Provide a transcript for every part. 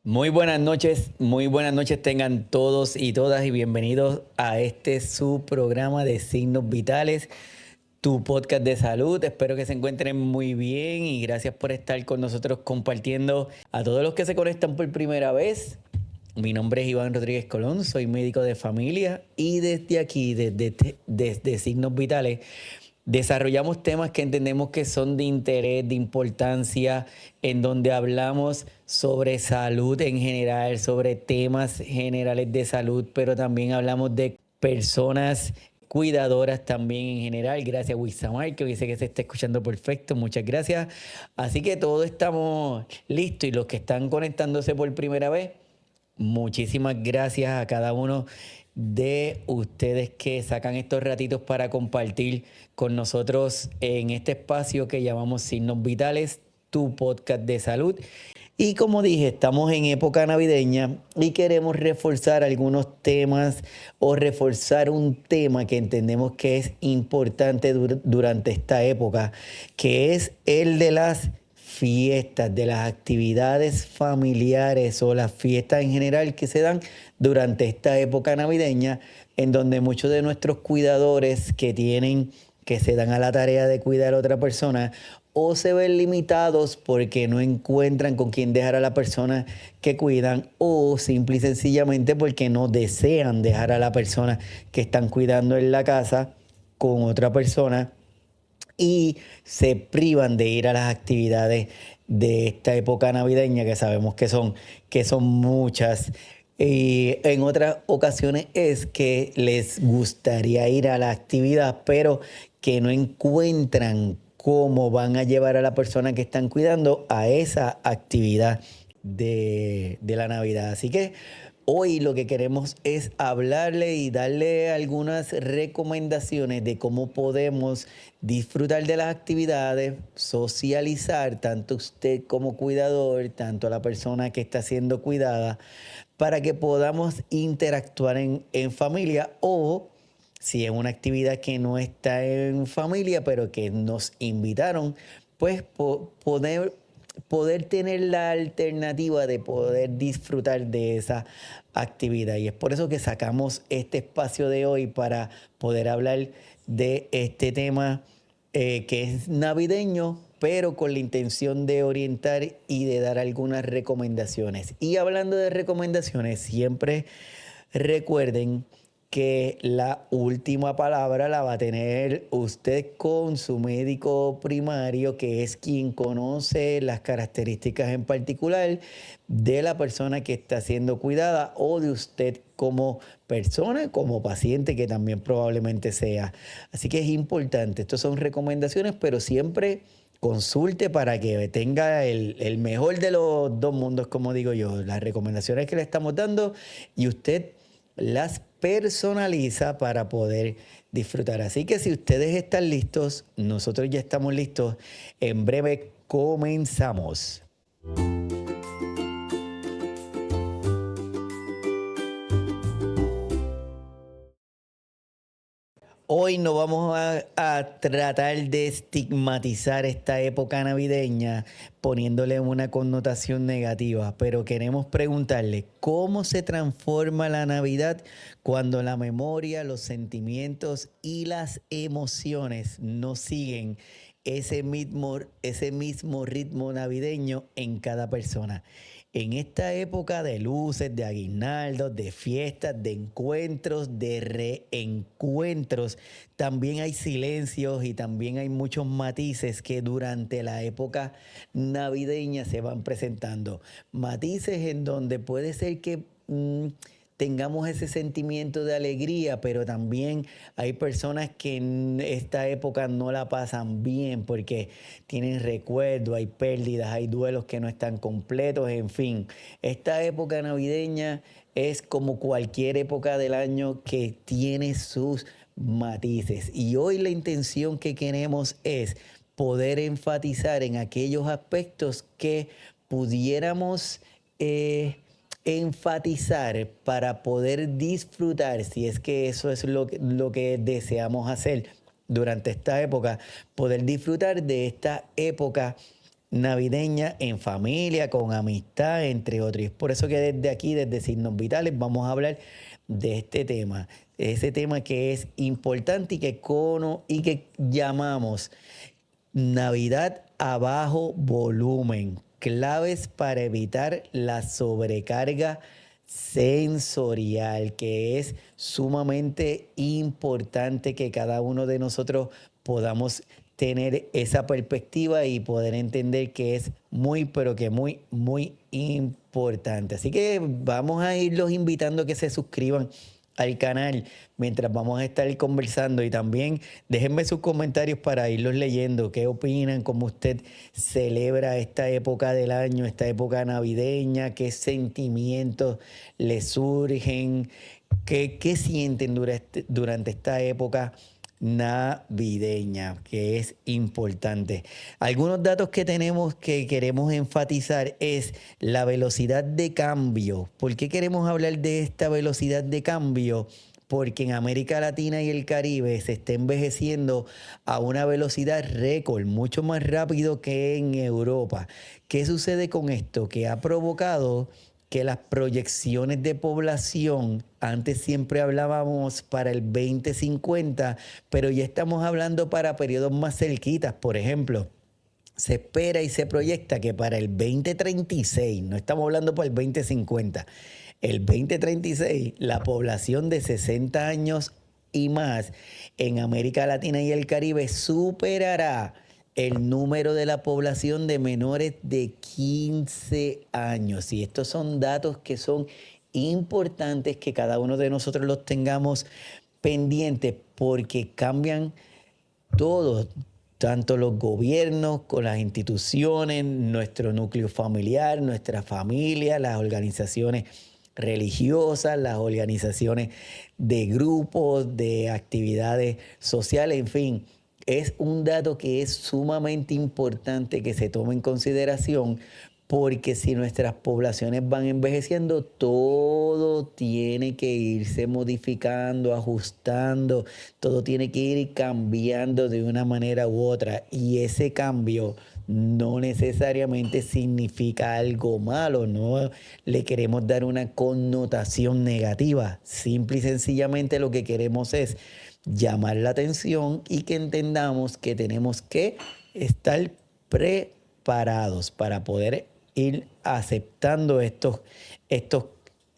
Muy buenas noches tengan todos y todas y bienvenidos a este su programa de Signos Vitales, tu podcast de salud. Espero que se encuentren muy bien y gracias por estar con nosotros compartiendo. A todos los que se conectan por primera vez, mi nombre es Iván Rodríguez Colón, soy médico de familia y desde aquí, desde Signos Vitales, desarrollamos temas que entendemos que son de interés, de importancia, en donde hablamos sobre salud en general, sobre temas generales de salud, pero también hablamos de personas cuidadoras también en general. Gracias, Wisamar, que dice que se está escuchando perfecto. Muchas gracias. Así que todos estamos listos y los que están conectándose por primera vez, muchísimas gracias a cada uno de ustedes que sacan estos ratitos para compartir con nosotros en este espacio que llamamos Signos Vitales, tu podcast de salud. Y como dije, estamos en época navideña y queremos reforzar algunos temas o reforzar un tema que entendemos que es importante durante esta época, que es el de las fiestas, de las actividades familiares o las fiestas en general que se dan durante esta época navideña, en donde muchos de nuestros cuidadores que se dan a la tarea de cuidar a otra persona, o se ven limitados porque no encuentran con quién dejar a la persona que cuidan, o simple y sencillamente porque no desean dejar a la persona que están cuidando en la casa con otra persona y se privan de ir a las actividades de esta época navideña que sabemos que son muchas. Y en otras ocasiones es que les gustaría ir a la actividad, pero que no encuentran cómo van a llevar a la persona que están cuidando a esa actividad de la Navidad. Así que hoy lo que queremos es hablarle y darle algunas recomendaciones de cómo podemos disfrutar de las actividades, socializar, tanto usted como cuidador, tanto la persona que está siendo cuidada, para que podamos interactuar en familia, o si es una actividad que no está en familia, pero que nos invitaron, pues poder tener la alternativa de poder disfrutar de esa actividad. Y es por eso que sacamos este espacio de hoy para poder hablar de este tema que es navideño, pero con la intención de orientar y de dar algunas recomendaciones. Y hablando de recomendaciones, siempre recuerden que la última palabra la va a tener usted con su médico primario, que es quien conoce las características en particular de la persona que está siendo cuidada o de usted como persona, como paciente, que también probablemente sea. Así que es importante, estas son recomendaciones, pero siempre consulte para que tenga el mejor de los dos mundos, como digo yo, las recomendaciones que le estamos dando y usted las personaliza para poder disfrutar. Así que si ustedes están listos, nosotros ya estamos listos. En breve comenzamos. Hoy no vamos a tratar de estigmatizar esta época navideña poniéndole una connotación negativa, pero queremos preguntarle cómo se transforma la Navidad cuando la memoria, los sentimientos y las emociones no siguen ese mismo ritmo navideño en cada persona. En esta época de luces, de aguinaldos, de fiestas, de encuentros, de reencuentros, también hay silencios y también hay muchos matices que durante la época navideña se van presentando. Matices en donde puede ser que tengamos ese sentimiento de alegría, pero también hay personas que en esta época no la pasan bien porque tienen recuerdos, hay pérdidas, hay duelos que no están completos, en fin. Esta época navideña es como cualquier época del año que tiene sus matices. Y hoy la intención que queremos es poder enfatizar en aquellos aspectos que pudiéramos enfatizar para poder disfrutar, si es que eso es lo que deseamos hacer durante esta época, poder disfrutar de esta época navideña en familia, con amistad, entre otros. Y es por eso que desde aquí, desde Signos Vitales, vamos a hablar de este tema. Ese tema que es importante y que llamamos Navidad a bajo volumen. Claves para evitar la sobrecarga sensorial, que es sumamente importante que cada uno de nosotros podamos tener esa perspectiva y poder entender que es muy, pero que muy, muy importante. Así que vamos a irlos invitando a que se suscriban al canal mientras vamos a estar conversando, y también déjenme sus comentarios para irlos leyendo. ¿Qué opinan? ¿Cómo usted celebra esta época del año, esta época navideña? ¿Qué sentimientos le surgen? ¿Qué sienten durante esta época navideña, que es importante? Algunos datos que tenemos que queremos enfatizar es la velocidad de cambio. ¿Por qué queremos hablar de esta velocidad de cambio? Porque en América Latina y el Caribe se está envejeciendo a una velocidad récord, mucho más rápido que en Europa. ¿Qué sucede con esto? Que ha provocado que las proyecciones de población, antes siempre hablábamos para el 2050, pero ya estamos hablando para periodos más cerquitas. Por ejemplo, se espera y se proyecta que para el 2036, no estamos hablando para el 2050, el 2036, la población de 60 años y más en América Latina y el Caribe superará el número de la población de menores de 15 años. Y estos son datos que son importantes que cada uno de nosotros los tengamos pendientes, porque cambian todos, tanto los gobiernos con las instituciones, nuestro núcleo familiar, nuestra familia, las organizaciones religiosas, las organizaciones de grupos, de actividades sociales, en fin. Es un dato que es sumamente importante que se tome en consideración, porque si nuestras poblaciones van envejeciendo, todo tiene que irse modificando, ajustando, todo tiene que ir cambiando de una manera u otra. Y ese cambio no necesariamente significa algo malo, no le queremos dar una connotación negativa. Simple y sencillamente lo que queremos es llamar la atención y que entendamos que tenemos que estar preparados para poder ir aceptando estos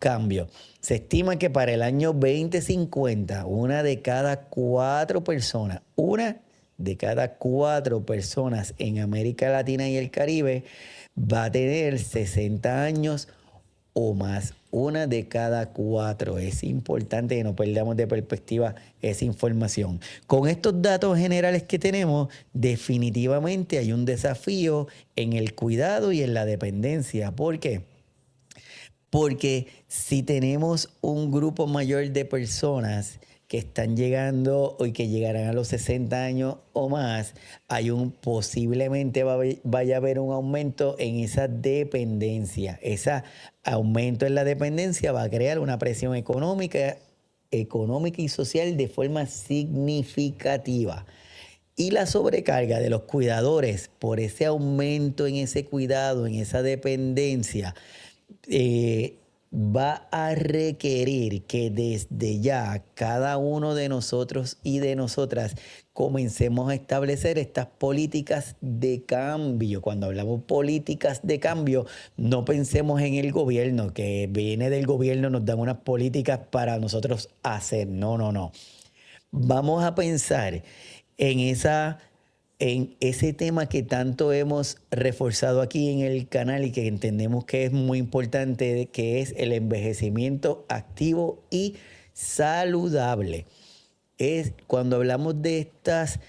cambios. Se estima que para el año 2050, una de cada cuatro personas en América Latina y el Caribe va a tener 60 años o más. Una de cada cuatro. Es importante que no perdamos de perspectiva esa información. Con estos datos generales que tenemos, definitivamente hay un desafío en el cuidado y en la dependencia. ¿Por qué? Porque si tenemos un grupo mayor de personas que están llegando y que llegarán a los 60 años o más, posiblemente vaya a haber un aumento en esa dependencia. Ese aumento en la dependencia va a crear una presión económica y social de forma significativa. Y la sobrecarga de los cuidadores por ese aumento en ese cuidado, en esa dependencia, va a requerir que desde ya cada uno de nosotros y de nosotras comencemos a establecer estas políticas de cambio. Cuando hablamos políticas de cambio, no pensemos en el gobierno, que viene del gobierno, nos dan unas políticas para nosotros hacer. No, no, no. Vamos a pensar en ese tema que tanto hemos reforzado aquí en el canal y que entendemos que es muy importante, que es el envejecimiento activo y saludable. Cuando hablamos de estas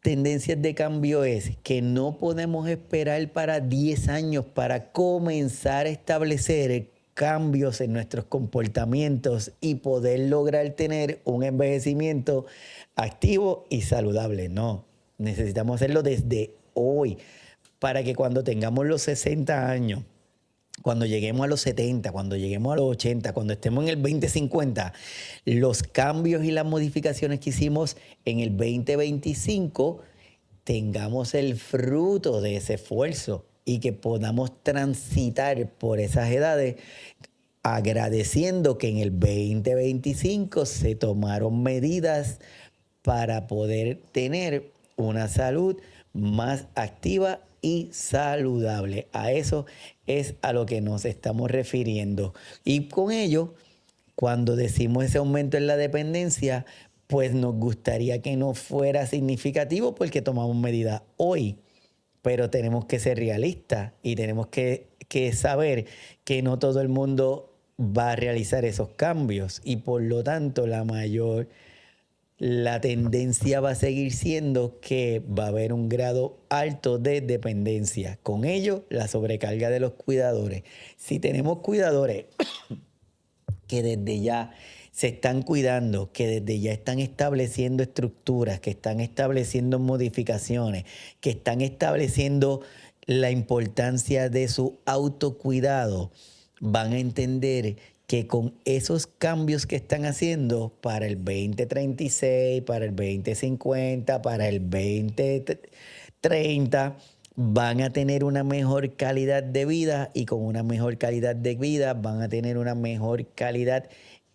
tendencias de cambio, es que no podemos esperar para 10 años para comenzar a establecer cambios en nuestros comportamientos y poder lograr tener un envejecimiento activo y saludable. No, necesitamos hacerlo desde hoy, para que cuando tengamos los 60 años, cuando lleguemos a los 70, cuando lleguemos a los 80, cuando estemos en el 2050, los cambios y las modificaciones que hicimos en el 2025 tengamos el fruto de ese esfuerzo y que podamos transitar por esas edades agradeciendo que en el 2025 se tomaron medidas para poder tener una salud más activa y saludable. A eso es a lo que nos estamos refiriendo. Y con ello, cuando decimos ese aumento en la dependencia, pues nos gustaría que no fuera significativo porque tomamos medidas hoy, pero tenemos que ser realistas y tenemos que saber que no todo el mundo va a realizar esos cambios y por lo tanto la tendencia va a seguir siendo que va a haber un grado alto de dependencia. Con ello, la sobrecarga de los cuidadores. Si tenemos cuidadores que desde ya se están cuidando, que desde ya están estableciendo estructuras, que están estableciendo modificaciones, que están estableciendo la importancia de su autocuidado, van a entender que con esos cambios que están haciendo para el 2036, para el 2050, para el 2030, van a tener una mejor calidad de vida y con una mejor calidad de vida van a tener una mejor calidad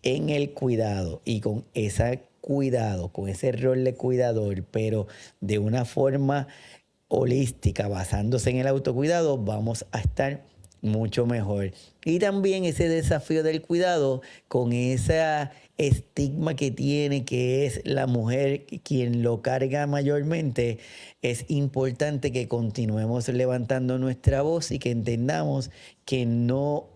en el cuidado y con ese cuidado, con ese rol de cuidador, pero de una forma holística, basándose en el autocuidado, vamos a estar mucho mejor. Y también ese desafío del cuidado con ese estigma que tiene, que es la mujer quien lo carga mayormente, es importante que continuemos levantando nuestra voz y que entendamos que no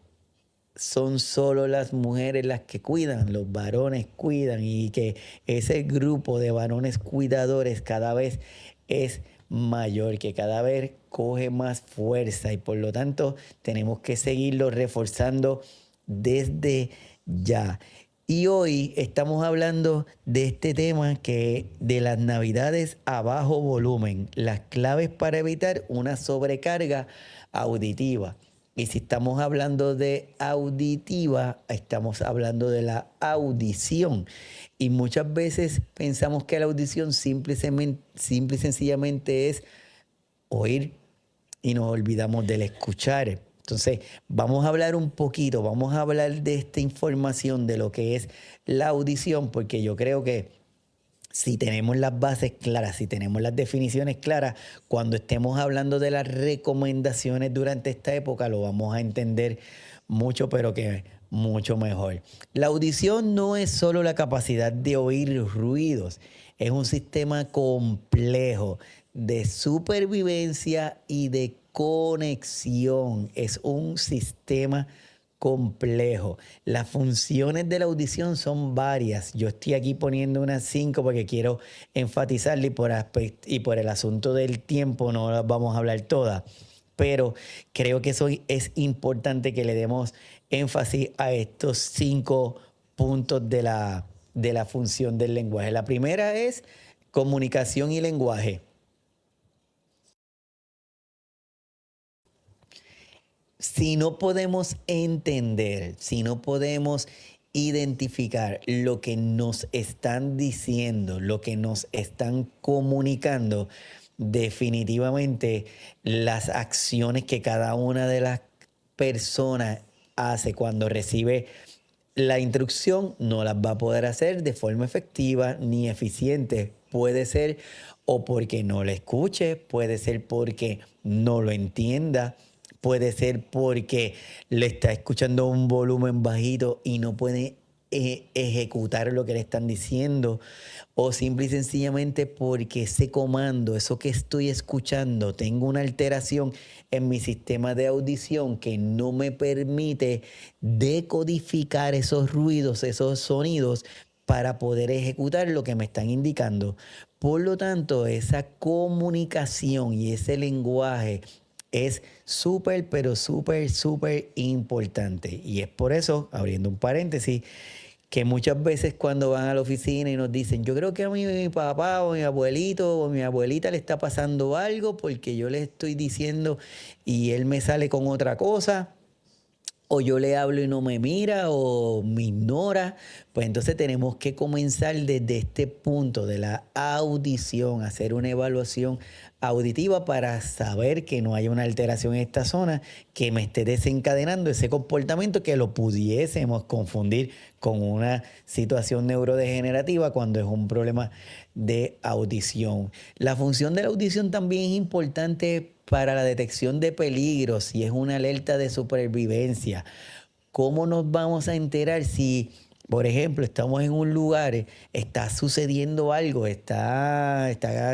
son solo las mujeres las que cuidan, los varones cuidan y que ese grupo de varones cuidadores cada vez es mayor, que cada vez coge más fuerza y por lo tanto tenemos que seguirlo reforzando desde ya. Y hoy estamos hablando de este tema que de las navidades a bajo volumen, las claves para evitar una sobrecarga auditiva. Y si estamos hablando de auditiva, estamos hablando de la audición. Y muchas veces pensamos que la audición simple y sencillamente es oír y nos olvidamos del escuchar. Entonces, vamos a hablar un poquito, vamos a hablar de esta información, de lo que es la audición, porque yo creo que si tenemos las bases claras, si tenemos las definiciones claras, cuando estemos hablando de las recomendaciones durante esta época, lo vamos a entender mucho, pero que mucho mejor. La audición no es solo la capacidad de oír ruidos, es un sistema complejo de supervivencia y de conexión. Es un sistema complejo. Las funciones de la audición son varias. Yo estoy aquí poniendo unas 5 porque quiero enfatizarle y por el asunto del tiempo no las vamos a hablar todas. Pero creo que eso es importante que le demos énfasis a estos 5 puntos de la función del lenguaje. La primera es comunicación y lenguaje. Si no podemos entender, si no podemos identificar lo que nos están diciendo, lo que nos están comunicando, definitivamente las acciones que cada una de las personas hace cuando recibe la instrucción no las va a poder hacer de forma efectiva ni eficiente. Puede ser o porque no lo escuche, puede ser porque no lo entienda, puede ser porque le está escuchando a un volumen bajito y no puede ejecutar lo que le están diciendo, o simple y sencillamente porque ese comando, eso que estoy escuchando, tengo una alteración en mi sistema de audición que no me permite decodificar esos ruidos, esos sonidos para poder ejecutar lo que me están indicando. Por lo tanto, esa comunicación y ese lenguaje es súper, pero súper, súper importante. Y es por eso, abriendo un paréntesis, que muchas veces cuando van a la oficina y nos dicen, yo creo que a mi papá o mi abuelito o mi abuelita le está pasando algo porque yo le estoy diciendo y él me sale con otra cosa, o yo le hablo y no me mira o me ignora, pues entonces tenemos que comenzar desde este punto de la audición, hacer una evaluación auditiva para saber que no hay una alteración en esta zona que me esté desencadenando ese comportamiento que lo pudiésemos confundir con una situación neurodegenerativa cuando es un problema de audición. La función de la audición también es importante para la detección de peligros, si es una alerta de supervivencia. ¿Cómo nos vamos a enterar si, por ejemplo, estamos en un lugar, está sucediendo algo, está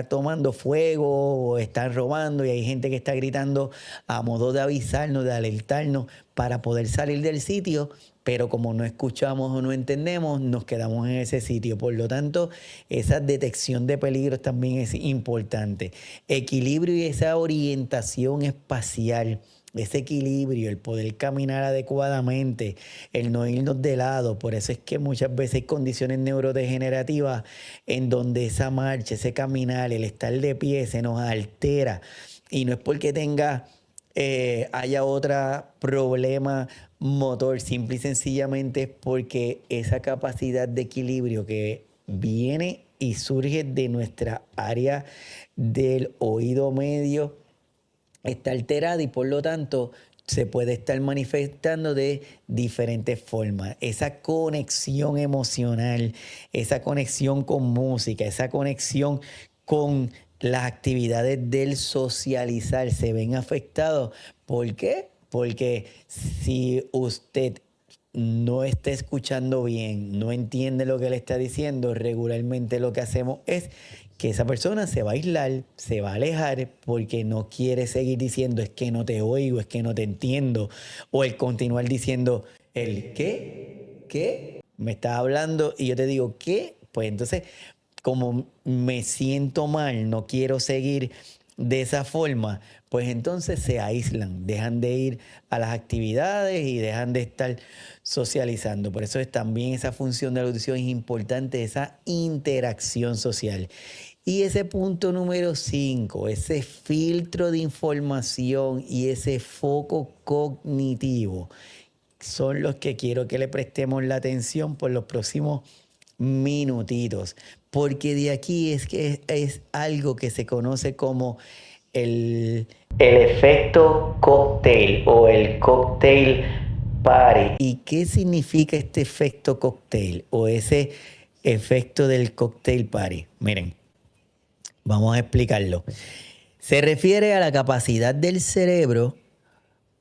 tomando fuego o están robando y hay gente que está gritando a modo de avisarnos, de alertarnos para poder salir del sitio? Pero como no escuchamos o no entendemos, nos quedamos en ese sitio. Por lo tanto, esa detección de peligros también es importante. Equilibrio y esa orientación espacial, ese equilibrio, el poder caminar adecuadamente, el no irnos de lado. Por eso es que muchas veces hay condiciones neurodegenerativas en donde esa marcha, ese caminar, el estar de pie se nos altera. Y no es porque haya otro problema motor, simple y sencillamente es porque esa capacidad de equilibrio que viene y surge de nuestra área del oído medio está alterada y por lo tanto se puede estar manifestando de diferentes formas. Esa conexión emocional, esa conexión con música, esa conexión con las actividades del socializar se ven afectados. ¿Por qué? Porque si usted no está escuchando bien, no entiende lo que le está diciendo, regularmente lo que hacemos es que esa persona se va a aislar, se va a alejar porque no quiere seguir diciendo es que no te oigo, es que no te entiendo, o el continuar diciendo el qué, me está hablando y yo te digo qué, pues entonces como me siento mal, no quiero seguir de esa forma, pues entonces se aíslan, dejan de ir a las actividades y dejan de estar socializando. Por eso es también esa función de la audición es importante, esa interacción social. Y ese punto número 5, ese filtro de información y ese foco cognitivo, son los que quiero que le prestemos la atención por los próximos minutitos, porque de aquí es que es algo que se conoce como el efecto cocktail o el cocktail party. ¿Y qué significa este efecto cocktail o ese efecto del cocktail party? Miren, vamos a explicarlo. Se refiere a la capacidad del cerebro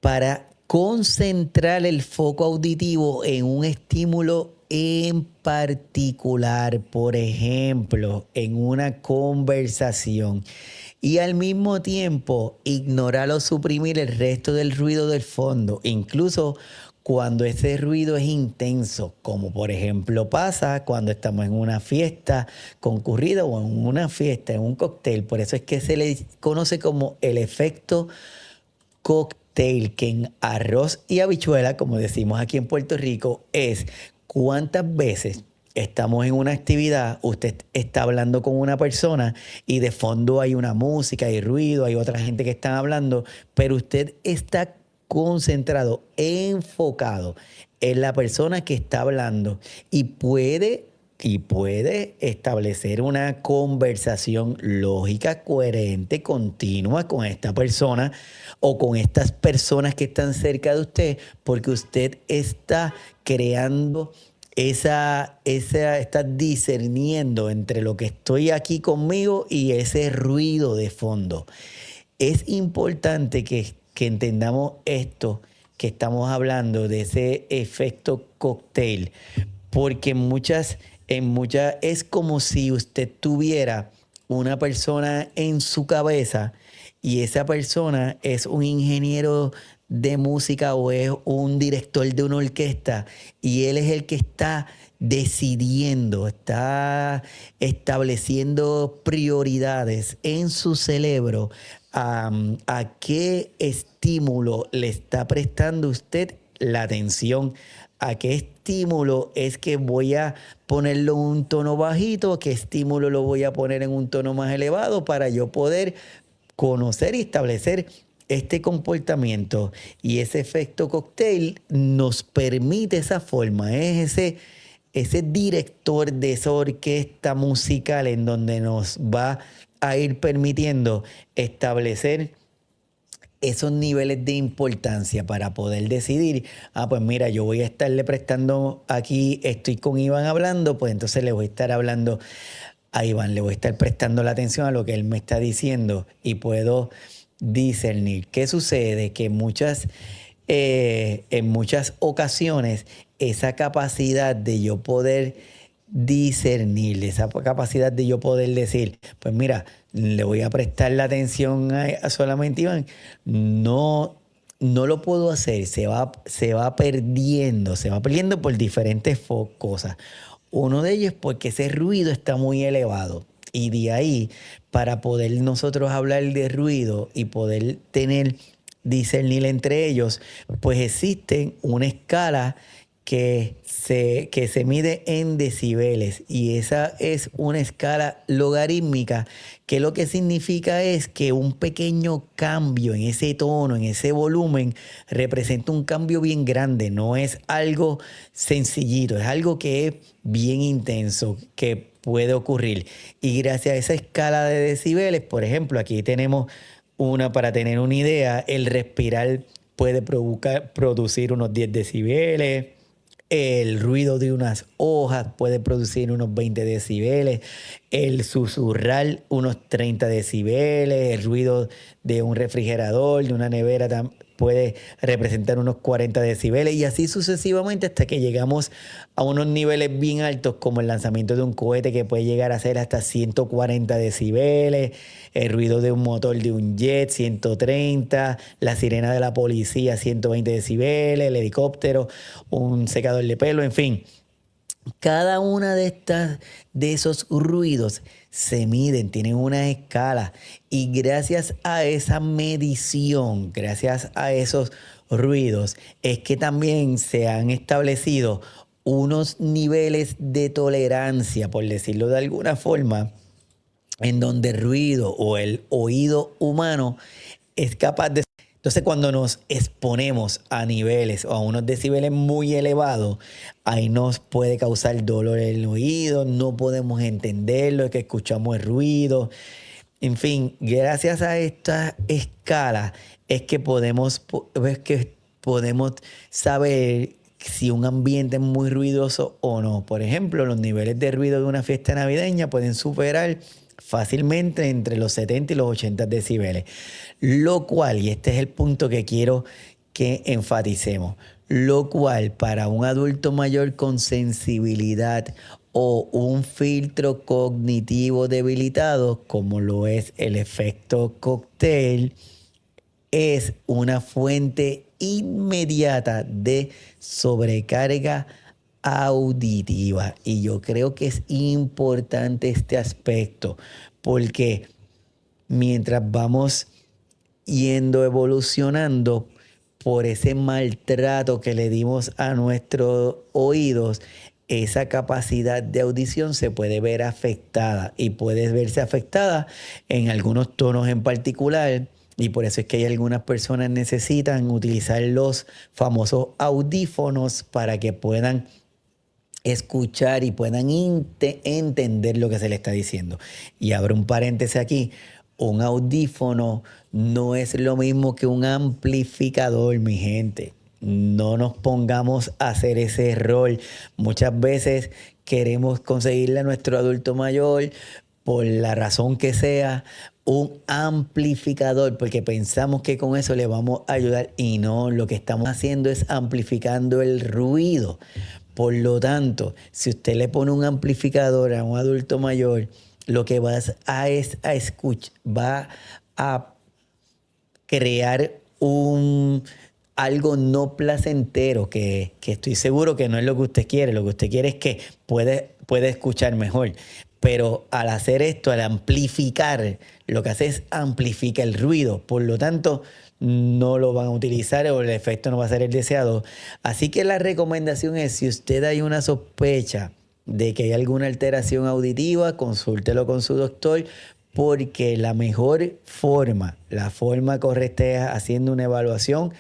para concentrar el foco auditivo en un estímulo en particular, por ejemplo, en una conversación, y al mismo tiempo ignorar o suprimir el resto del ruido del fondo, incluso cuando ese ruido es intenso, como por ejemplo pasa cuando estamos en una fiesta concurrida o en una fiesta, en un cóctel. Por eso es que se le conoce como el efecto cocktail, que en arroz y habichuela, como decimos aquí en Puerto Rico, es cuántas veces estamos en una actividad, usted está hablando con una persona y de fondo hay una música, hay ruido, hay otra gente que está hablando, pero usted está concentrado, enfocado en la persona que está hablando y puede establecer una conversación lógica, coherente, continua con esta persona o con estas personas que están cerca de usted, porque usted está creando está discerniendo entre lo que estoy aquí conmigo y ese ruido de fondo. Es importante que entendamos esto que estamos hablando de ese efecto cocktail, porque en muchas es como si usted tuviera una persona en su cabeza y esa persona es un ingeniero de música o es un director de una orquesta y él es el que está decidiendo, está estableciendo prioridades en su cerebro a qué estímulo le está prestando usted la atención, a qué estímulo es que voy a ponerlo en un tono bajito, qué estímulo lo voy a poner en un tono más elevado para yo poder conocer y establecer este comportamiento y ese efecto cóctel nos permite esa forma, es ese director de esa orquesta musical en donde nos va a ir permitiendo establecer esos niveles de importancia para poder decidir, pues mira, yo voy a estarle prestando aquí, estoy con Iván hablando, pues entonces le voy a estar hablando a Iván, le voy a estar prestando la atención a lo que él me está diciendo y puedo discernir. ¿Qué sucede? Que en muchas ocasiones esa capacidad de yo poder discernir, esa capacidad de yo poder decir, pues mira, le voy a prestar la atención a solamente Iván, no lo puedo hacer, se va perdiendo por diferentes cosas. Uno de ellos es porque ese ruido está muy elevado. Y de ahí, para poder nosotros hablar de ruido y poder discernir entre ellos, pues existe una escala que se mide en decibeles y esa es una escala logarítmica que lo que significa es que un pequeño cambio en ese tono, en ese volumen, representa un cambio bien grande, no es algo sencillito, es algo que es bien intenso, que puede ocurrir. Y gracias a esa escala de decibeles, por ejemplo, aquí tenemos una para tener una idea, el respirar puede producir unos 10 decibeles. El ruido de unas hojas puede producir unos 20 decibeles, el susurrar unos 30 decibeles, el ruido de un refrigerador, de una nevera puede representar unos 40 decibeles y así sucesivamente hasta que llegamos a unos niveles bien altos como el lanzamiento de un cohete que puede llegar a ser hasta 140 decibeles, el ruido de un motor de un jet 130, la sirena de la policía 120 decibeles, el helicóptero, un secador de pelo, en fin. Cada una de esos ruidos se miden, tienen una escala y gracias a esa medición, gracias a esos ruidos, es que también se han establecido unos niveles de tolerancia, por decirlo de alguna forma, en donde el ruido o el oído humano es capaz de... Entonces, cuando nos exponemos a niveles o a unos decibeles muy elevados, ahí nos puede causar dolor en el oído, no podemos entenderlo, es que escuchamos el ruido. En fin, gracias a esta escala es que podemos saber si un ambiente es muy ruidoso o no. Por ejemplo, los niveles de ruido de una fiesta navideña pueden superar fácilmente entre los 70 y los 80 decibeles. Lo cual, y este es el punto que quiero que enfaticemos, lo cual para un adulto mayor con sensibilidad o un filtro cognitivo debilitado, como lo es el efecto cóctel, es una fuente inmediata de sobrecarga auditiva. Y yo creo que es importante este aspecto, porque mientras vamos yendo evolucionando por ese maltrato que le dimos a nuestros oídos, esa capacidad de audición se puede ver afectada y puede verse afectada en algunos tonos en particular. Y por eso es que hay algunas personas que necesitan utilizar los famosos audífonos para que puedan escuchar y puedan entender lo que se le está diciendo. Y abro un paréntesis aquí. Un audífono no es lo mismo que un amplificador, mi gente. No nos pongamos a hacer ese error. Muchas veces queremos conseguirle a nuestro adulto mayor, por la razón que sea, un amplificador, porque pensamos que con eso le vamos a ayudar y no, lo que estamos haciendo es amplificando el ruido. Por lo tanto, si usted le pone un amplificador a un adulto mayor, lo que va a escuchar, va a crear algo no placentero, que estoy seguro que no es lo que usted quiere. Lo que usted quiere es que puede escuchar mejor. Pero al hacer esto, al amplificar, lo que hace es amplificar el ruido. Por lo tanto, no lo van a utilizar o el efecto no va a ser el deseado. Así que la recomendación es, si usted hay una sospecha de que hay alguna alteración auditiva, consúltelo con su doctor porque la mejor forma, la forma correcta es haciendo una evaluación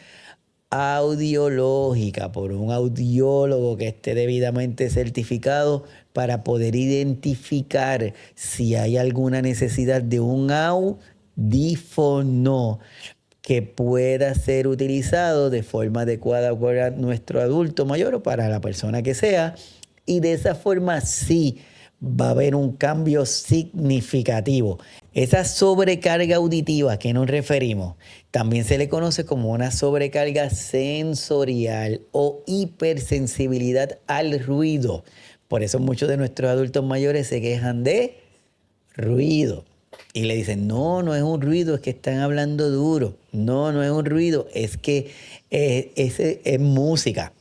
audiológica por un audiólogo que esté debidamente certificado para poder identificar si hay alguna necesidad de un audífono que pueda ser utilizado de forma adecuada para nuestro adulto mayor o para la persona que sea. Y de esa forma sí va a haber un cambio significativo. Esa sobrecarga auditiva, ¿a qué nos referimos? También se le conoce como una sobrecarga sensorial o hipersensibilidad al ruido. Por eso muchos de nuestros adultos mayores se quejan de ruido. Y le dicen, no, no es un ruido, es que están hablando duro. No, no es un ruido, es que ese es música.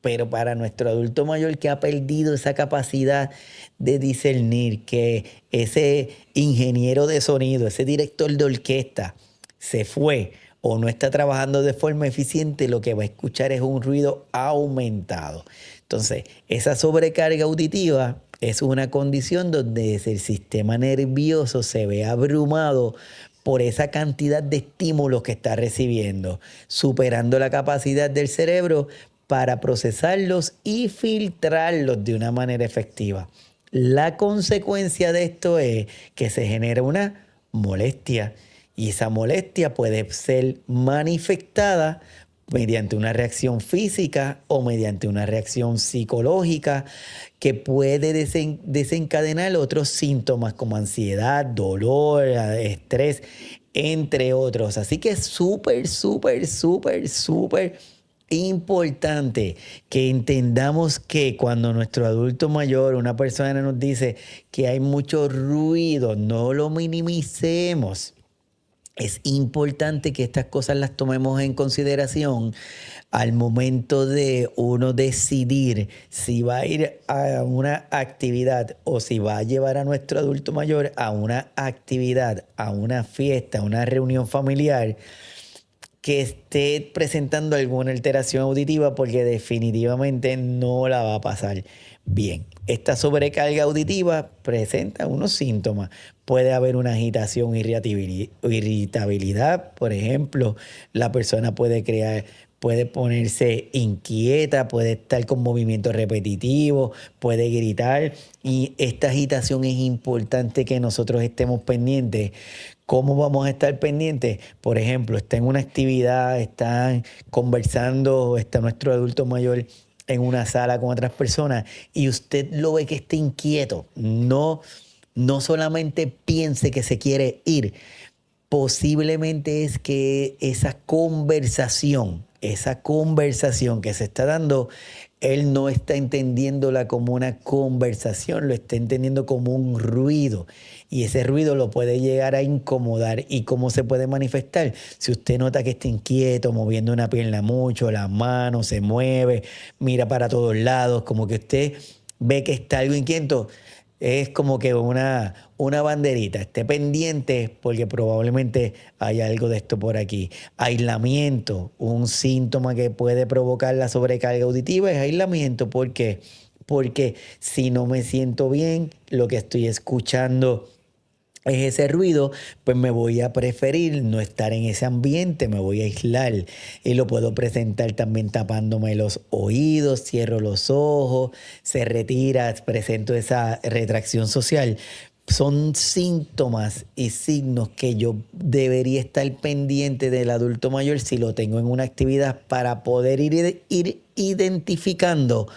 Pero para nuestro adulto mayor que ha perdido esa capacidad de discernir, que ese ingeniero de sonido, ese director de orquesta se fue o no está trabajando de forma eficiente, lo que va a escuchar es un ruido aumentado. Entonces, esa sobrecarga auditiva es una condición donde el sistema nervioso se ve abrumado por esa cantidad de estímulos que está recibiendo, superando la capacidad del cerebro para procesarlos y filtrarlos de una manera efectiva. La consecuencia de esto es que se genera una molestia y esa molestia puede ser manifestada mediante una reacción física o mediante una reacción psicológica que puede desencadenar otros síntomas como ansiedad, dolor, estrés, entre otros. Así que es súper importante que entendamos que cuando nuestro adulto mayor, una persona nos dice que hay mucho ruido, no lo minimicemos. Es importante que estas cosas las tomemos en consideración al momento de uno decidir si va a ir a una actividad o si va a llevar a nuestro adulto mayor a una actividad, a una fiesta, a una reunión familiar que esté presentando alguna alteración auditiva, porque definitivamente no la va a pasar bien. Esta sobrecarga auditiva presenta unos síntomas. Puede haber una agitación, irritabilidad, por ejemplo. La persona puede ponerse inquieta, puede estar con movimientos repetitivos, puede gritar. Y esta agitación es importante que nosotros estemos pendientes. ¿Cómo vamos a estar pendientes? Por ejemplo, está en una actividad, están conversando, está nuestro adulto mayor en una sala con otras personas y usted lo ve que está inquieto. No solamente piense que se quiere ir, posiblemente es que esa conversación que se está dando, él no está entendiéndola como una conversación, lo está entendiendo como un ruido. Y ese ruido lo puede llegar a incomodar. ¿Y cómo se puede manifestar? Si usted nota que está inquieto, moviendo una pierna mucho, las manos, se mueve, mira para todos lados, como que usted ve que está algo inquieto, es como que una banderita, esté pendiente porque probablemente hay algo de esto por aquí. Aislamiento, un síntoma que puede provocar la sobrecarga auditiva es aislamiento. ¿Por qué? Porque si no me siento bien, lo que estoy escuchando es ese ruido, pues me voy a preferir no estar en ese ambiente, me voy a aislar y lo puedo presentar también tapándome los oídos, cierro los ojos, se retira, presento esa retracción social. Son síntomas y signos que yo debería estar pendiente del adulto mayor si lo tengo en una actividad para poder ir identificando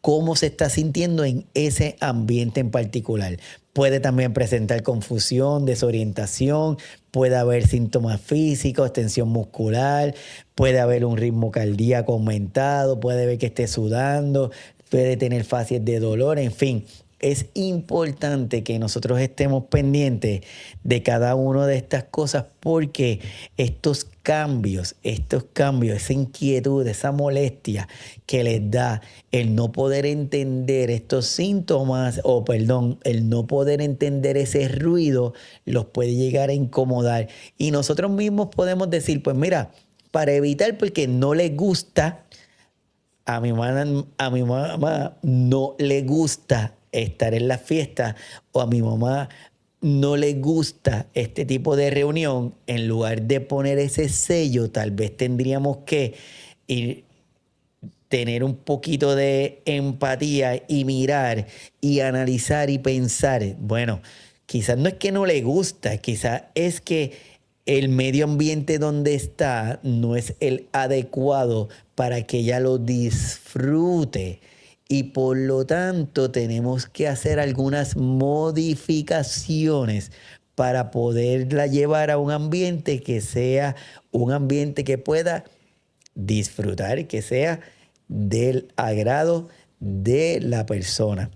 cómo se está sintiendo en ese ambiente en particular. Puede también presentar confusión, desorientación, puede haber síntomas físicos, tensión muscular, puede haber un ritmo cardíaco aumentado, puede ver que esté sudando, puede tener facies de dolor, en fin. Es importante que nosotros estemos pendientes de cada una de estas cosas porque estos cambios, esa inquietud, esa molestia que les da el no poder entender estos síntomas, el no poder entender ese ruido, los puede llegar a incomodar. Y nosotros mismos podemos decir, pues mira, para evitar porque no les gusta, a mi mamá no le gusta estar en la fiesta o a mi mamá no le gusta este tipo de reunión, en lugar de poner ese sello, tal vez tendríamos que ir, tener un poquito de empatía y mirar y analizar y pensar, bueno, quizás no es que no le gusta, quizás es que el medio ambiente donde está no es el adecuado para que ella lo disfrute. Y por lo tanto tenemos que hacer algunas modificaciones para poderla llevar a un ambiente que sea un ambiente que pueda disfrutar, que sea del agrado de la persona.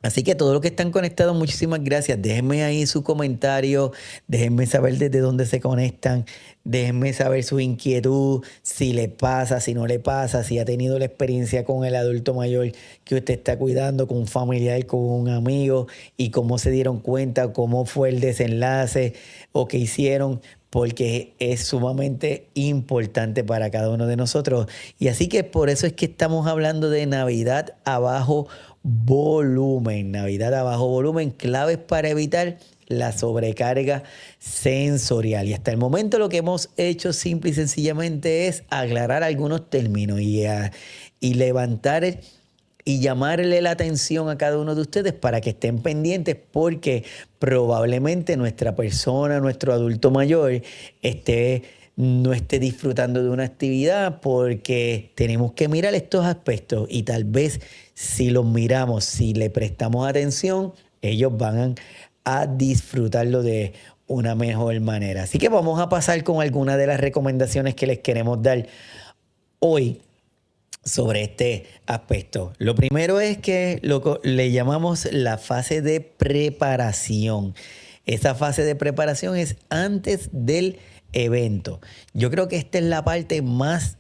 Así que todos los que están conectados, muchísimas gracias. Déjenme ahí su comentario, déjenme saber desde dónde se conectan, déjenme saber su inquietud, si le pasa, si no le pasa, si ha tenido la experiencia con el adulto mayor que usted está cuidando, con un familiar, con un amigo, y cómo se dieron cuenta, cómo fue el desenlace o qué hicieron, porque es sumamente importante para cada uno de nosotros. Y así que por eso es que estamos hablando de Navidad a bajo volumen. Navidad a bajo volumen, claves para evitar la sobrecarga sensorial. Y hasta el momento lo que hemos hecho simple y sencillamente es aclarar algunos términos y levantar y llamarle la atención a cada uno de ustedes para que estén pendientes, porque probablemente nuestra persona, nuestro adulto mayor, no esté disfrutando de una actividad, porque tenemos que mirar estos aspectos y tal vez si los miramos, si le prestamos atención, ellos van a disfrutarlo de una mejor manera. Así que vamos a pasar con algunas de las recomendaciones que les queremos dar hoy sobre este aspecto. Lo primero es que le llamamos la fase de preparación. Esa fase de preparación es antes del evento. Yo creo que esta es la parte más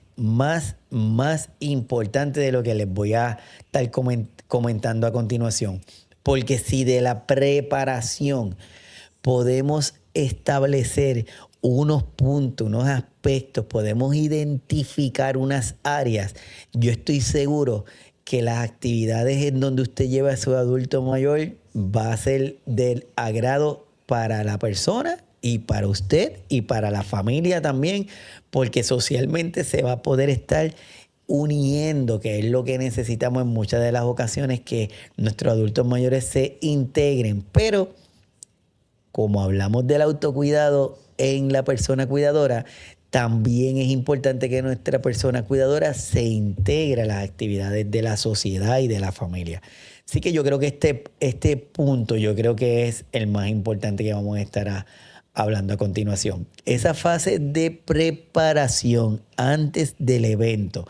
importante de lo que les voy a estar comentando a continuación. Porque si de la preparación podemos establecer unos puntos, unos aspectos, podemos identificar unas áreas, yo estoy seguro que las actividades en donde usted lleva a su adulto mayor va a ser del agrado para la persona y para usted y para la familia también, porque socialmente se va a poder estar uniendo, que es lo que necesitamos en muchas de las ocasiones, que nuestros adultos mayores se integren. Pero como hablamos del autocuidado en la persona cuidadora, también es importante que nuestra persona cuidadora se integre a las actividades de la sociedad y de la familia. Así que yo creo que este punto yo creo que es el más importante que vamos a estar hablando a continuación. Esa fase de preparación antes del evento.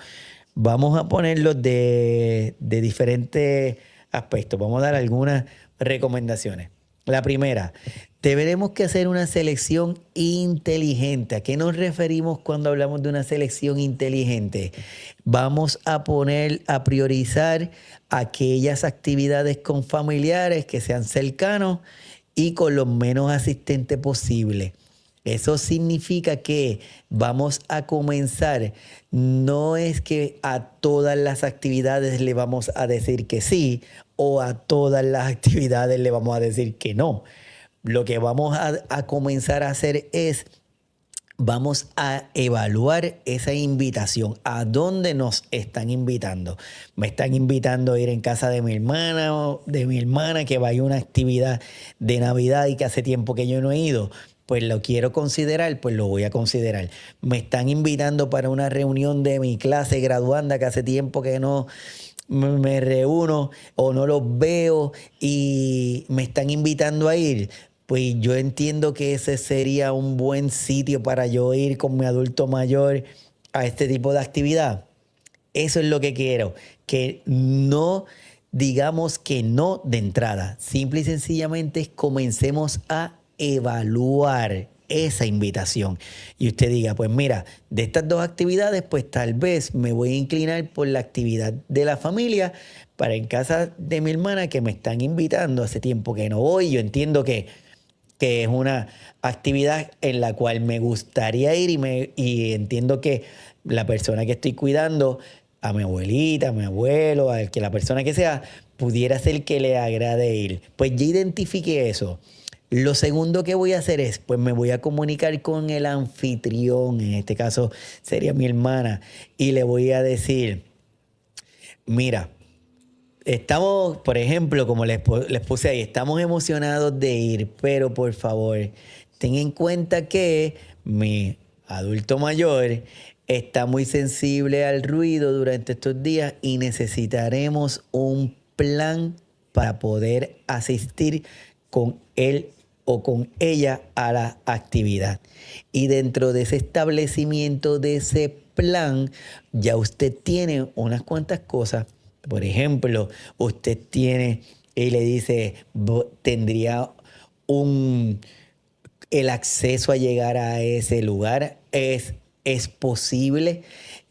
Vamos a ponerlo de diferentes aspectos. Vamos a dar algunas recomendaciones. La primera, tenemos que hacer una selección inteligente. ¿A qué nos referimos cuando hablamos de una selección inteligente? Vamos a priorizar aquellas actividades con familiares que sean cercanos y con los menos asistentes posible. Eso significa que vamos a comenzar, no es que a todas las actividades le vamos a decir que sí o a todas las actividades le vamos a decir que no. Lo que vamos a comenzar a hacer es, vamos a evaluar esa invitación. ¿A dónde nos están invitando? Me están invitando a ir en casa de mi hermana o de mi hermana que vaya a una actividad de Navidad y que hace tiempo que yo no he ido. Pues lo quiero considerar, pues lo voy a considerar. Me están invitando para una reunión de mi clase graduanda que hace tiempo que no me reúno o no los veo y me están invitando a ir. Pues yo entiendo que ese sería un buen sitio para yo ir con mi adulto mayor a este tipo de actividad. Eso es lo que quiero, que no digamos que no de entrada. Simple y sencillamente comencemos a evaluar esa invitación. Y usted diga, pues mira, de estas dos actividades, pues tal vez me voy a inclinar por la actividad de la familia para en casa de mi hermana que me están invitando. Hace tiempo que no voy. Yo entiendo que es una actividad en la cual me gustaría ir y entiendo que la persona que estoy cuidando, a mi abuelita, a mi abuelo, la persona que sea, pudiera ser que le agrade ir. Pues ya identifique eso. Lo segundo que voy a hacer es, pues me voy a comunicar con el anfitrión, en este caso sería mi hermana, y le voy a decir, mira, estamos, por ejemplo, como les puse ahí, estamos emocionados de ir, pero por favor, ten en cuenta que mi adulto mayor está muy sensible al ruido durante estos días y necesitaremos un plan para poder asistir con él o con ella a la actividad. Y dentro de ese establecimiento, de ese plan, ya usted tiene unas cuantas cosas. Por ejemplo, usted tiene y le dice, tendría un, el acceso a llegar a ese lugar. Es posible.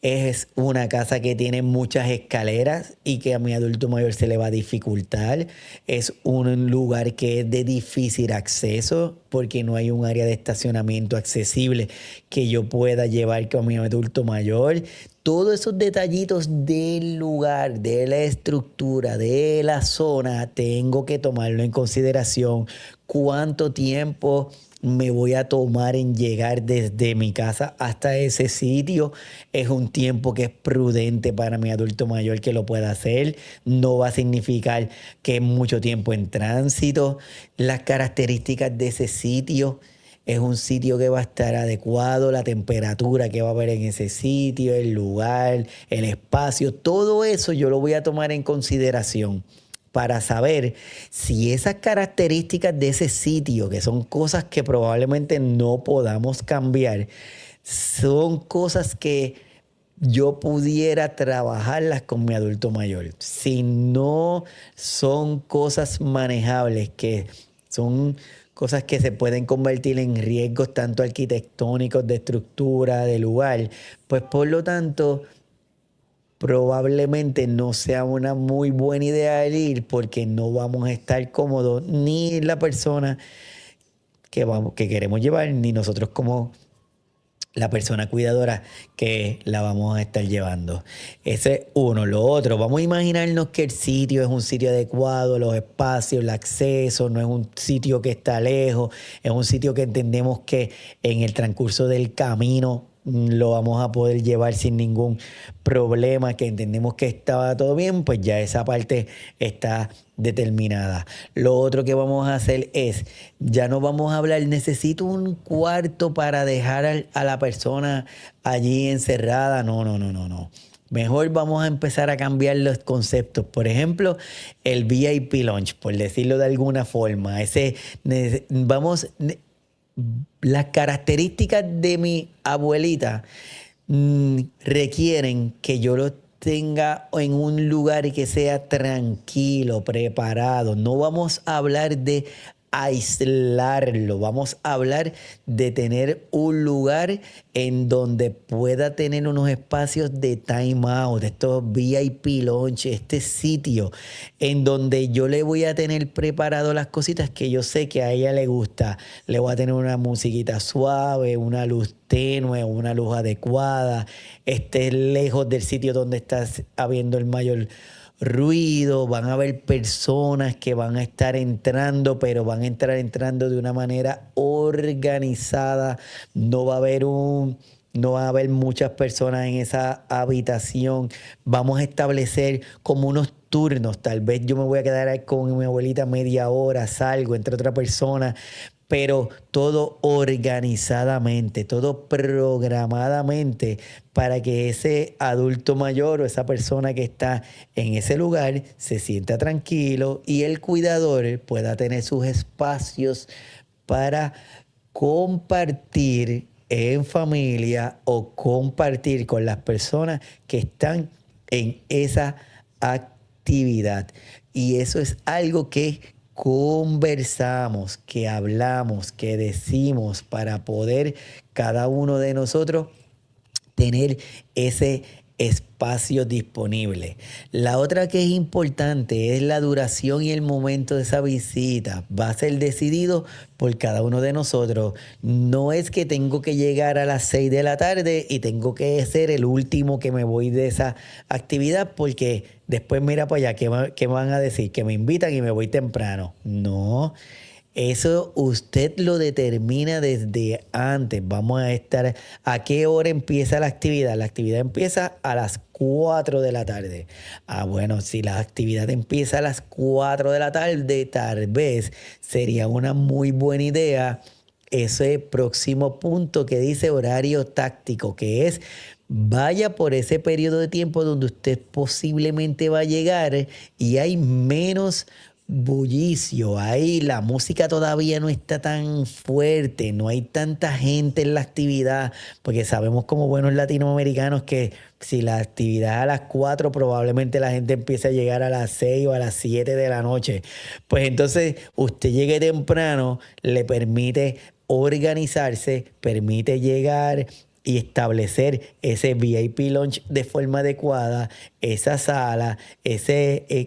Es una casa que tiene muchas escaleras y que a mi adulto mayor se le va a dificultar. Es un lugar que es de difícil acceso porque no hay un área de estacionamiento accesible que yo pueda llevar con mi adulto mayor. Todos esos detallitos del lugar, de la estructura, de la zona, tengo que tomarlo en consideración. ¿Cuánto tiempo me voy a tomar en llegar desde mi casa hasta ese sitio? Es un tiempo que es prudente para mi adulto mayor que lo pueda hacer. No va a significar que es mucho tiempo en tránsito. Las características de ese sitio. Es un sitio que va a estar adecuado, la temperatura que va a haber en ese sitio, el lugar, el espacio, todo eso yo lo voy a tomar en consideración para saber si esas características de ese sitio, que son cosas que probablemente no podamos cambiar, son cosas que yo pudiera trabajarlas con mi adulto mayor. Si no son cosas manejables, que son cosas que se pueden convertir en riesgos tanto arquitectónicos, de estructura, de lugar, pues por lo tanto probablemente no sea una muy buena idea el ir porque no vamos a estar cómodos ni la persona que queremos llevar, ni nosotros como la persona cuidadora que la vamos a estar llevando. Ese es uno. Lo otro, vamos a imaginarnos que el sitio es un sitio adecuado, los espacios, el acceso, no es un sitio que está lejos, es un sitio que entendemos que en el transcurso del camino lo vamos a poder llevar sin ningún problema, que entendemos que estaba todo bien, pues ya esa parte está determinada. Lo otro que vamos a hacer es, ya no vamos a hablar, necesito un cuarto para dejar a la persona allí encerrada. No, no, no, no, no. Mejor vamos a empezar a cambiar los conceptos. Por ejemplo, el VIP Lounge, por decirlo de alguna forma. Las características de mi abuelita requieren que yo lo tenga en un lugar que sea tranquilo, preparado. No vamos a hablar de aislarlo, vamos a hablar de tener un lugar en donde pueda tener unos espacios de time out, de estos VIP launch, este sitio en donde yo le voy a tener preparado las cositas que yo sé que a ella le gusta. Le voy a tener una musiquita suave, una luz tenue, una luz adecuada, esté lejos del sitio donde está habiendo el mayor ruido. Van a haber personas que van a estar entrando, pero van a entrar entrando de una manera organizada. No va a haber muchas personas en esa habitación. Vamos a establecer como unos turnos. Tal vez yo me voy a quedar ahí con mi abuelita media hora, salgo entre otra persona, pero todo organizadamente, todo programadamente para que ese adulto mayor o esa persona que está en ese lugar se sienta tranquilo y el cuidador pueda tener sus espacios para compartir en familia o compartir con las personas que están en esa actividad. Y eso es algo que conversamos, que hablamos, que decimos para poder cada uno de nosotros tener ese espacio disponible. La otra que es importante es la duración y el momento de esa visita. Va a ser decidido por cada uno de nosotros. No es que tengo que llegar a las 6 de la tarde y tengo que ser el último que me voy de esa actividad porque después mira para allá, ¿qué van a decir? Que me invitan y me voy temprano. No. Eso usted lo determina desde antes. Vamos a estar, ¿a qué hora empieza la actividad? La actividad empieza a las 4 de la tarde. Bueno, si la actividad empieza a las 4 de la tarde, tal vez sería una muy buena idea ese próximo punto que dice horario táctico, que es vaya por ese periodo de tiempo donde usted posiblemente va a llegar y hay menos bullicio, ahí la música todavía no está tan fuerte, no hay tanta gente en la actividad, porque sabemos como buenos latinoamericanos que si la actividad es a las 4 probablemente la gente empiece a llegar a las 6 o a las 7 de la noche. Pues entonces usted llegue temprano, le permite organizarse, permite llegar y establecer ese VIP Lounge de forma adecuada, esa sala,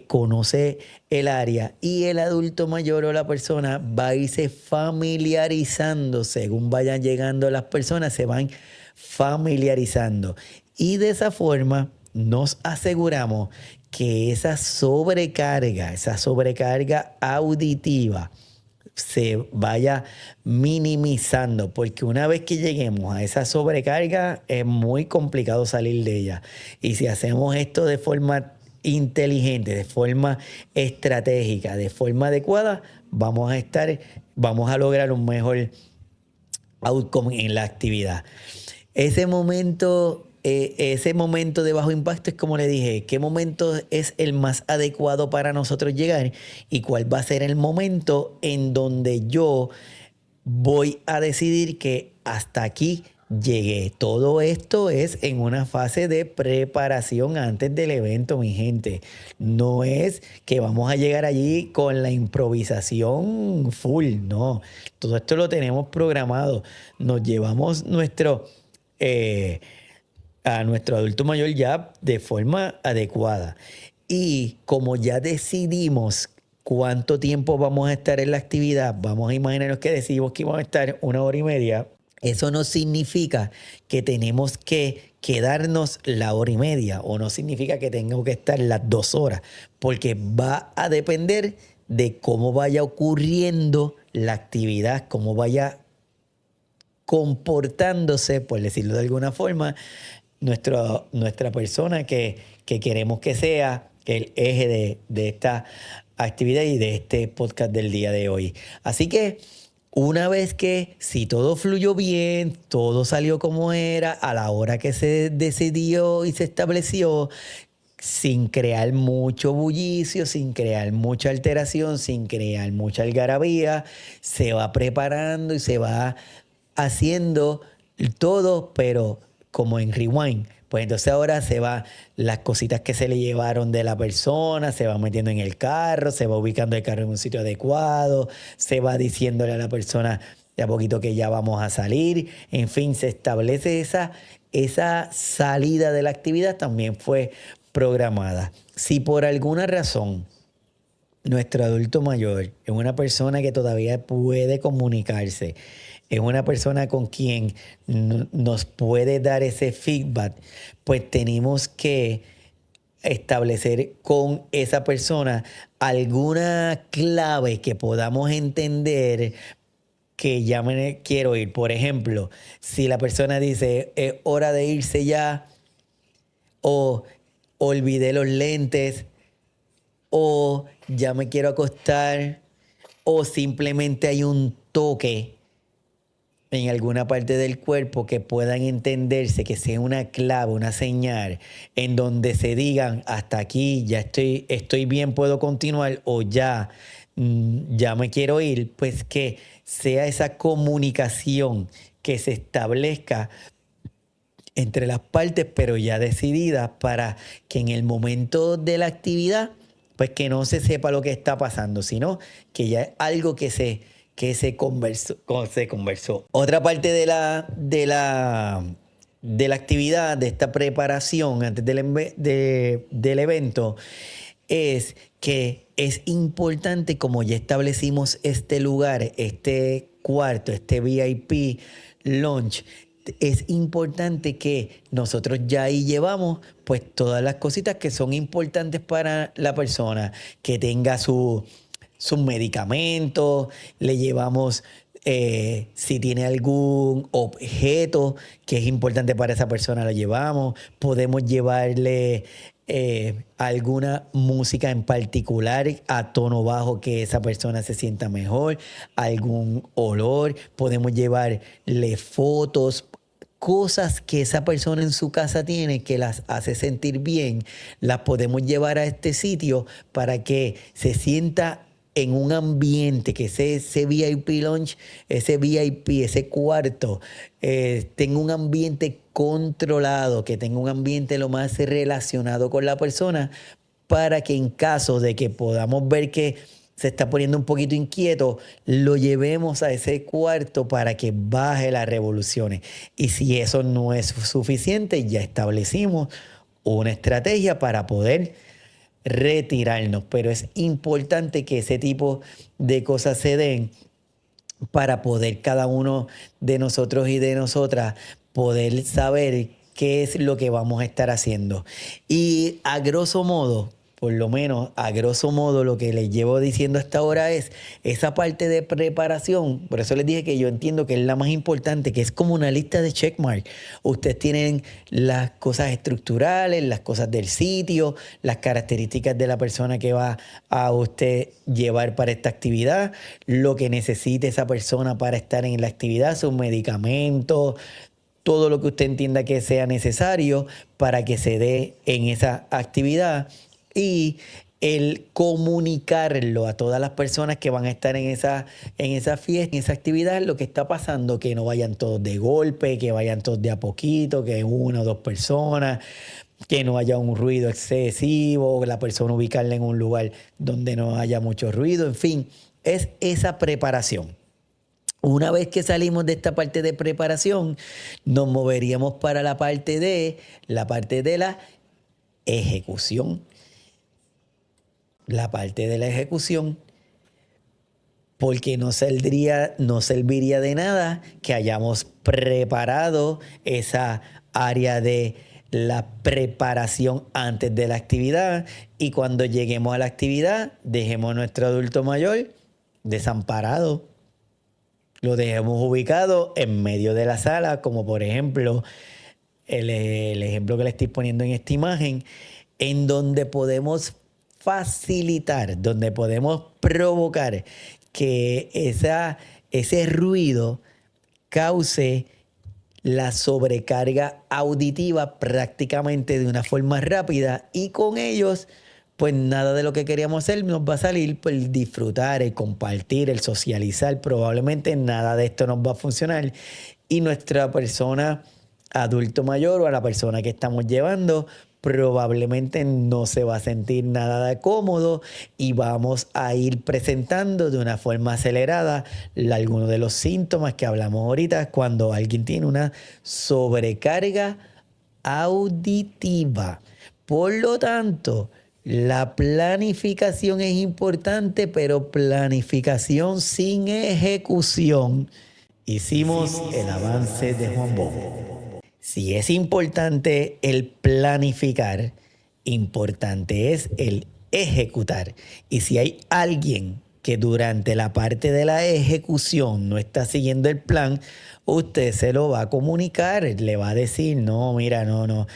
conoce el área y el adulto mayor o la persona va a irse familiarizando. Según vayan llegando las personas, se van familiarizando. Y de esa forma nos aseguramos que esa sobrecarga auditiva, se vaya minimizando, porque una vez que lleguemos a esa sobrecarga es muy complicado salir de ella. Y si hacemos esto de forma inteligente, de forma estratégica, de forma adecuada, vamos a lograr un mejor outcome en la actividad. Ese momento de bajo impacto es como le dije, qué momento es el más adecuado para nosotros llegar y cuál va a ser el momento en donde yo voy a decidir que hasta aquí llegué. Todo esto es en una fase de preparación antes del evento, mi gente. No es que vamos a llegar allí con la improvisación full, no. Todo esto lo tenemos programado. Nos llevamos a nuestro adulto mayor ya de forma adecuada. Y como ya decidimos cuánto tiempo vamos a estar en la actividad, vamos a imaginarnos que decidimos que vamos a estar 1 hora y media. Eso no significa que tenemos que quedarnos la hora y media o no significa que tengamos que estar las 2 horas, porque va a depender de cómo vaya ocurriendo la actividad, cómo vaya comportándose, por decirlo de alguna forma, nuestra persona que queremos que sea el eje de esta actividad y de este podcast del día de hoy. Así que una vez que si todo fluyó bien, todo salió como era, a la hora que se decidió y se estableció, sin crear mucho bullicio, sin crear mucha alteración, sin crear mucha algarabía, se va preparando y se va haciendo todo, pero como en rewind. Pues entonces ahora se va las cositas que se le llevaron de la persona, se va metiendo en el carro, se va ubicando el carro en un sitio adecuado, se va diciéndole a la persona de a poquito que ya vamos a salir. En fin, se establece esa salida de la actividad también fue programada. Si por alguna razón nuestro adulto mayor es una persona que todavía puede comunicarse, es una persona con quien nos puede dar ese feedback, pues tenemos que establecer con esa persona alguna clave que podamos entender que ya me quiero ir. Por ejemplo, si la persona dice es hora de irse ya, o olvidé los lentes, o ya me quiero acostar, o simplemente hay un toque en alguna parte del cuerpo que puedan entenderse, que sea una clave, una señal, en donde se digan hasta aquí, ya estoy bien, puedo continuar, o ya me quiero ir, pues que sea esa comunicación que se establezca entre las partes, pero ya decididas, para que en el momento de la actividad, pues que no se sepa lo que está pasando, sino que ya es algo que se conversó. Otra parte de la actividad, de esta preparación antes del evento, es que es importante, como ya establecimos este lugar, este cuarto, este VIP Lounge, es importante que nosotros ya ahí llevamos pues todas las cositas que son importantes para la persona, que tenga sus medicamentos, le llevamos si tiene algún objeto que es importante para esa persona, lo llevamos. Podemos llevarle alguna música en particular a tono bajo que esa persona se sienta mejor, algún olor. Podemos llevarle fotos, cosas que esa persona en su casa tiene que las hace sentir bien, las podemos llevar a este sitio para que se sienta en un ambiente, que ese VIP lounge, ese VIP, ese cuarto, tenga un ambiente controlado, que tenga un ambiente lo más relacionado con la persona, para que en caso de que podamos ver que se está poniendo un poquito inquieto, lo llevemos a ese cuarto para que baje las revoluciones. Y si eso no es suficiente, ya establecimos una estrategia para poder retirarnos. Pero es importante que ese tipo de cosas se den para poder cada uno de nosotros y de nosotras poder saber qué es lo que vamos a estar haciendo. Y a grosso modo, por lo menos a grosso modo, lo que les llevo diciendo hasta ahora es esa parte de preparación. Por eso les dije que yo entiendo que es la más importante, que es como una lista de checkmark. Ustedes tienen las cosas estructurales, las cosas del sitio, las características de la persona que va a usted llevar para esta actividad, lo que necesite esa persona para estar en la actividad, sus medicamentos, todo lo que usted entienda que sea necesario para que se dé en esa actividad. Y el comunicarlo a todas las personas que van a estar en esa fiesta, en esa actividad, lo que está pasando, que no vayan todos de golpe, que vayan todos de a poquito, que una o dos personas, que no haya un ruido excesivo, la persona ubicarla en un lugar donde no haya mucho ruido, en fin, es esa preparación. Una vez que salimos de esta parte de preparación, nos moveríamos para la parte de la ejecución. La parte de la ejecución, porque no serviría de nada que hayamos preparado esa área de la preparación antes de la actividad y cuando lleguemos a la actividad dejemos a nuestro adulto mayor desamparado. Lo dejemos ubicado en medio de la sala, como por ejemplo el ejemplo que le estoy poniendo en esta imagen, en donde podemos facilitar, donde podemos provocar que ese ruido cause la sobrecarga auditiva prácticamente de una forma rápida y con ellos pues nada de lo que queríamos hacer nos va a salir, pues el disfrutar, el compartir, el socializar, probablemente nada de esto nos va a funcionar y nuestra persona adulto mayor o a la persona que estamos llevando probablemente no se va a sentir nada de cómodo y vamos a ir presentando de una forma acelerada algunos de los síntomas que hablamos ahorita cuando alguien tiene una sobrecarga auditiva. Por lo tanto, la planificación es importante, pero planificación sin ejecución. Hicimos el avance de Juan Bosch. Si es importante el planificar, importante es el ejecutar. Y si hay alguien que durante la parte de la ejecución no está siguiendo el plan, usted se lo va a comunicar, le va a decir, no, mira, no,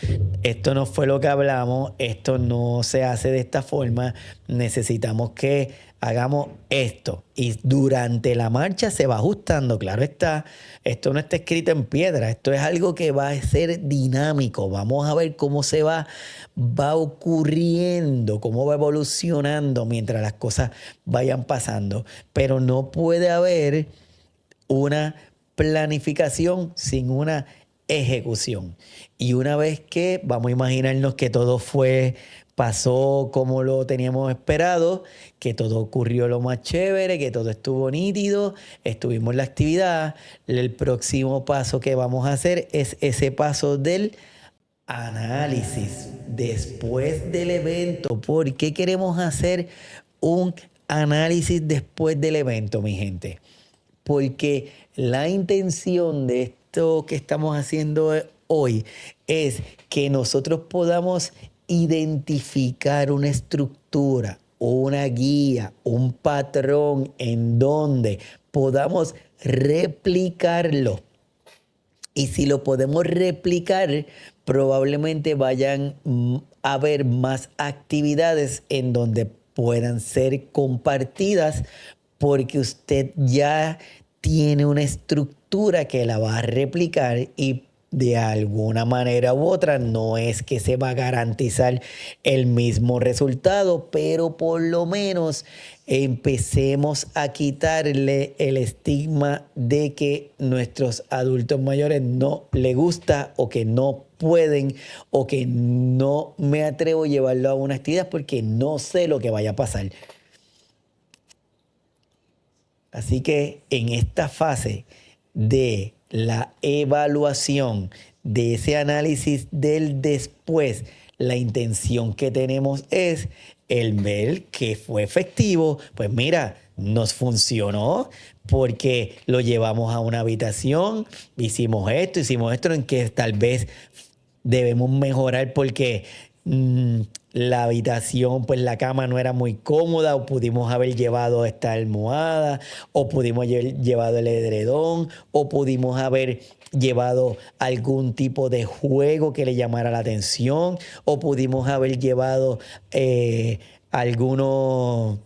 esto no fue lo que hablamos, esto no se hace de esta forma, necesitamos que hagamos esto. Y durante la marcha se va ajustando, claro está, esto no está escrito en piedra, esto es algo que va a ser dinámico, vamos a ver cómo va ocurriendo, cómo va evolucionando mientras las cosas vayan pasando, pero no puede haber una planificación sin una ejecución. Y una vez que vamos a imaginarnos que todo pasó como lo teníamos esperado, que todo ocurrió lo más chévere, que todo estuvo nítido, estuvimos en la actividad, el próximo paso que vamos a hacer es ese paso del análisis después del evento. ¿Por qué queremos hacer un análisis después del evento, mi gente? Porque la intención de esto que estamos haciendo hoy es que nosotros podamos identificar una estructura, una guía, un patrón en donde podamos replicarlo. Y si lo podemos replicar, probablemente vayan a haber más actividades en donde puedan ser compartidas porque usted ya tiene una estructura que la va a replicar y de alguna manera u otra no es que se va a garantizar el mismo resultado, pero por lo menos empecemos a quitarle el estigma de que nuestros adultos mayores no les gusta o que no pueden o que no me atrevo a llevarlo a una actividad porque no sé lo que vaya a pasar. Así que en esta fase de la evaluación, de ese análisis del después, la intención que tenemos es el ver que fue efectivo. Pues mira, nos funcionó porque lo llevamos a una habitación, hicimos esto en que tal vez debemos mejorar porque la habitación, pues la cama no era muy cómoda, o pudimos haber llevado esta almohada, o pudimos haber llevado el edredón, o pudimos haber llevado algún tipo de juego que le llamara la atención, o pudimos haber llevado algunos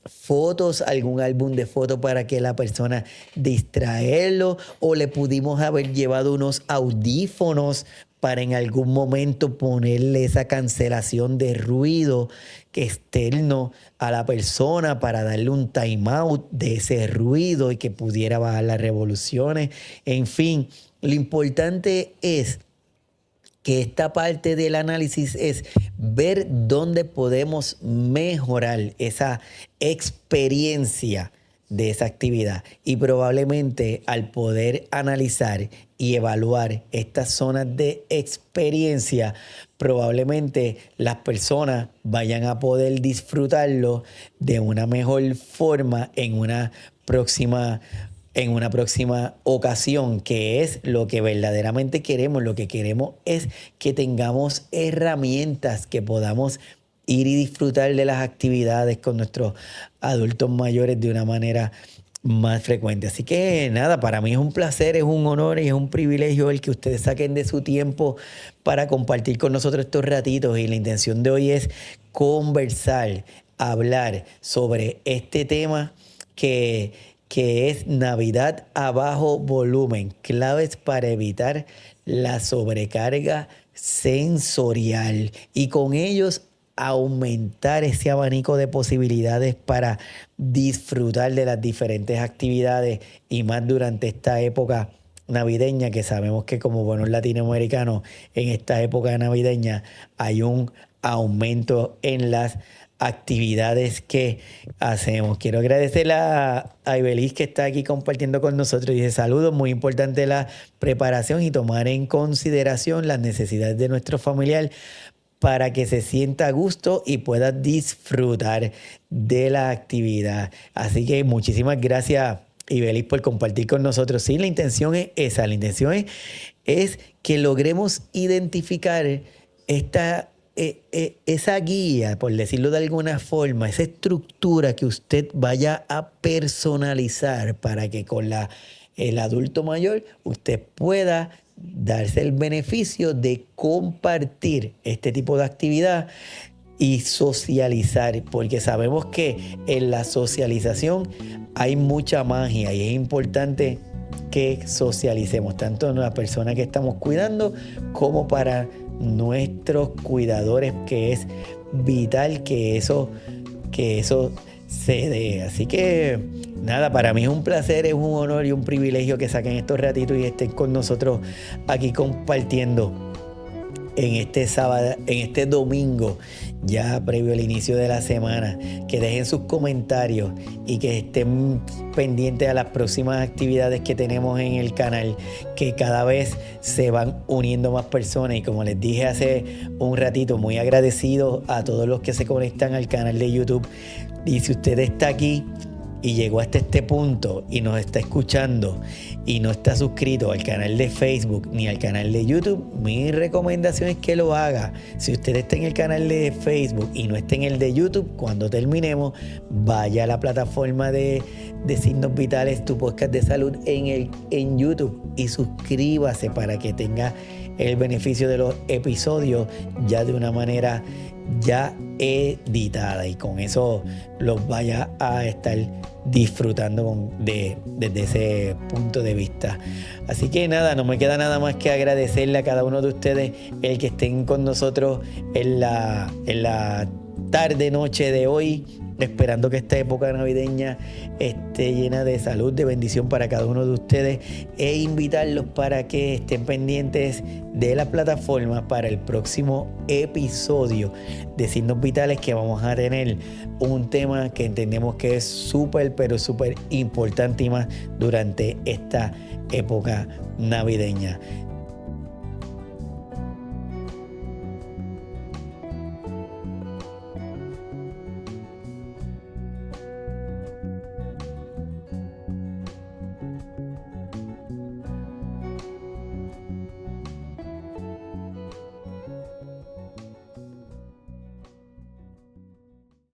fotos, algún álbum de fotos para que la persona distraerlo, o le pudimos haber llevado unos audífonos para en algún momento ponerle esa cancelación de ruido externo a la persona para darle un time out de ese ruido y que pudiera bajar las revoluciones. En fin, lo importante es que esta parte del análisis es ver dónde podemos mejorar esa experiencia de esa actividad. Y probablemente al poder analizar y evaluar estas zonas de experiencia, probablemente las personas vayan a poder disfrutarlo de una mejor forma en una próxima ocasión, que es lo que verdaderamente queremos. Lo que queremos es que tengamos herramientas que podamos ir y disfrutar de las actividades con nuestros adultos mayores de una manera más frecuente. Así que nada, para mí es un placer, es un honor y es un privilegio el que ustedes saquen de su tiempo para compartir con nosotros estos ratitos. Y la intención de hoy es conversar, hablar sobre este tema que es Navidad a bajo volumen, claves para evitar la sobrecarga sensorial y con ellos aumentar ese abanico de posibilidades para disfrutar de las diferentes actividades y más durante esta época navideña, que sabemos que como buenos latinoamericanos en esta época navideña hay un aumento en las actividades que hacemos. Quiero agradecerle a Ibeliz que está aquí compartiendo con nosotros. Dice: saludos, muy importante la preparación y tomar en consideración las necesidades de nuestro familiar para que se sienta a gusto y pueda disfrutar de la actividad. Así que muchísimas gracias, Ibeliz, por compartir con nosotros. Sí, la intención es esa, la intención es que logremos identificar esa guía, por decirlo de alguna forma, esa estructura que usted vaya a personalizar para que con el adulto mayor usted pueda darse el beneficio de compartir este tipo de actividad y socializar, porque sabemos que en la socialización hay mucha magia y es importante que socialicemos tanto en la persona que estamos cuidando como para nuestros cuidadores, que es vital que eso se dé. Así que nada, para mí es un placer, es un honor y un privilegio que saquen estos ratitos y estén con nosotros aquí compartiendo en este sábado, en este domingo, ya previo al inicio de la semana. Que dejen sus comentarios y que estén pendientes a las próximas actividades que tenemos en el canal, que cada vez se van uniendo más personas. Y como les dije hace un ratito, muy agradecido a todos los que se conectan al canal de YouTube. Y si usted está aquí y llegó hasta este punto y nos está escuchando y no está suscrito al canal de Facebook ni al canal de YouTube, mi recomendación es que lo haga. Si usted está en el canal de Facebook y no está en el de YouTube, cuando terminemos, vaya a la plataforma de Signos Vitales, tu podcast de salud en YouTube, y suscríbase para que tenga el beneficio de los episodios ya de una manera ya editada, y con eso los vaya a estar disfrutando desde ese punto de vista. Así que nada, no me queda nada más que agradecerle a cada uno de ustedes el que estén con nosotros en la tarde, noche de hoy, esperando que esta época navideña esté llena de salud, de bendición para cada uno de ustedes, e invitarlos para que estén pendientes de la plataforma para el próximo episodio de Signos Vitales, que vamos a tener un tema que entendemos que es súper, pero súper importante, y más durante esta época navideña.